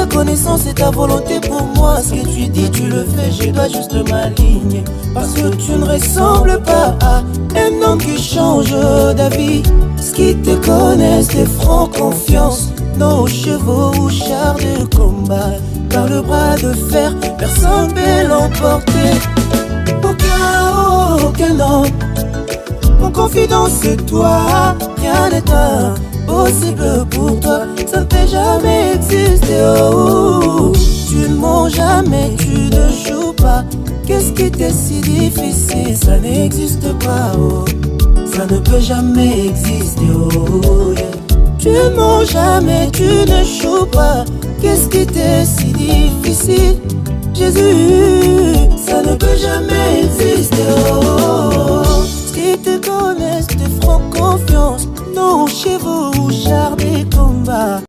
ta connaissance et ta volonté pour moi. Ce que tu dis, tu le fais, je dois juste m'aligner. Parce que tu ne ressembles pas à un homme qui change d'avis. Ce qui te connaissent te feront confiance. Nos chevaux ou chars de combat, par le bras de fer, personne ne peut l'emporter. Aucun homme, mon confident c'est toi. Rien n'est impossible pour toi, ça ne peut jamais exister. Oh, tu ne mens jamais, tu ne joues pas. Qu'est-ce qui t'est si difficile? Ça n'existe pas, oh. Ça ne peut jamais exister, oh yeah. Tu ne mens jamais, tu ne joues pas. Qu'est-ce qui t'est si difficile? Jésus, ça ne peut jamais exister, oh. Ceux qui te connaissent te feront confiance. Nos chevaux ou chars des combats.